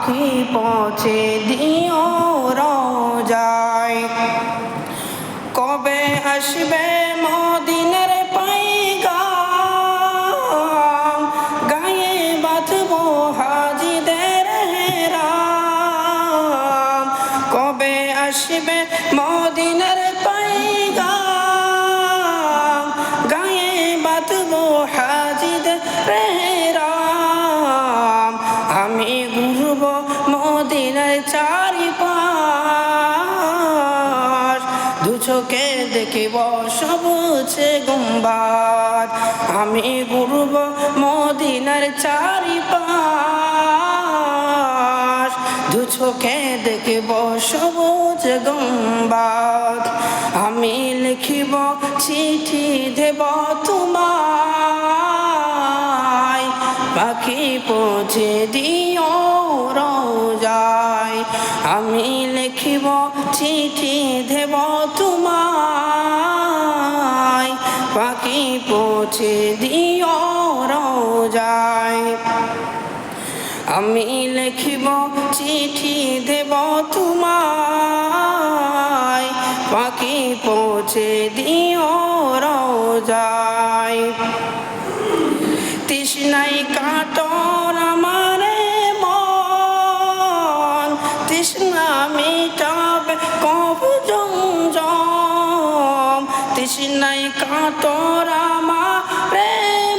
পাখি পৌঁছে দিও রোজায়। কবে আসবে মদিনার পাইগাম, গায়ে বাঁধবো হাজিদের হেরাম। কবে আসবে মদিনার পাইগাম, গায়ে বাঁধবো হাজিদের হেরাম। আমি ঘুরব মদিনার চারিপাশ, দু চোখে দেখিব সবুজ গুম্বাদ। আমি ঘুরব মদিনার চারিপাশ, দু চোখে দেখিব সবুজ গুম্বাদ। আমি লিখিব চিঠি দেব তোমায়, পাখি পৌঁছে দিও রোজায়। আমি লিখিব চিঠি দেব তোমায়, পাখি পৌঁছে দিও রোজায়। আমি লিখিব চিঠি দেব তোমায়, পাখি পৌঁছে দিও রোজায়। তৃষ্ণায় কাতর আমার মন, তৃষ্ণা মিটাবে কবে জমজম। তৃষ্ণায় কাতর আমার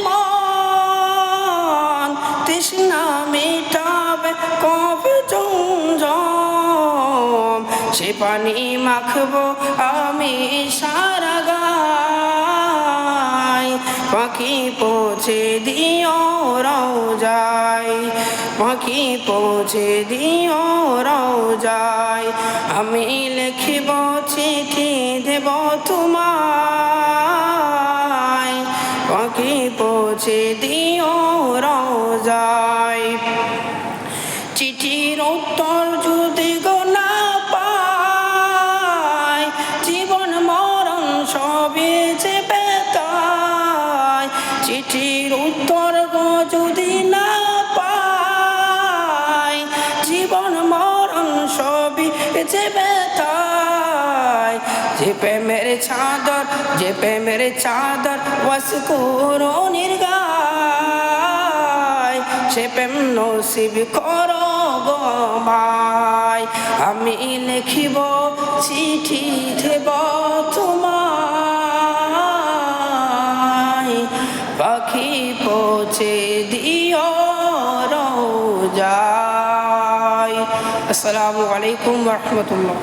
মন, তৃষ্ণা মিটাবে কবে জমজম। সে পানি মাখবো আমি সারা গায়, পাখি পৌঁছে দিও রোজায়, পাখি পৌঁছে দিও রোজায়। আমি লিখিব চিঠি দেব তোমায়, পাখি পৌঁছে দিও রোজায়। চিঠির উত্তর যদি গো না পাই, জীবন মরণ সবই যে বেতায়। চিঠির উত্তর গো যদি না পাই, জীবন মরণ সবই যে বেতায়। যে প্রেমের চাদর, যে প্রেমের চাদর ওয়াস করো নির্গায়, সে প্রেম নসিব করো গো ভাই। আমি লিখিব চিঠি দেব তোমায়, পাখি পৌঁছে দিও রোজায়। আসসালামু আলাইকুম ওয়া রাহমাতুল্লাহ।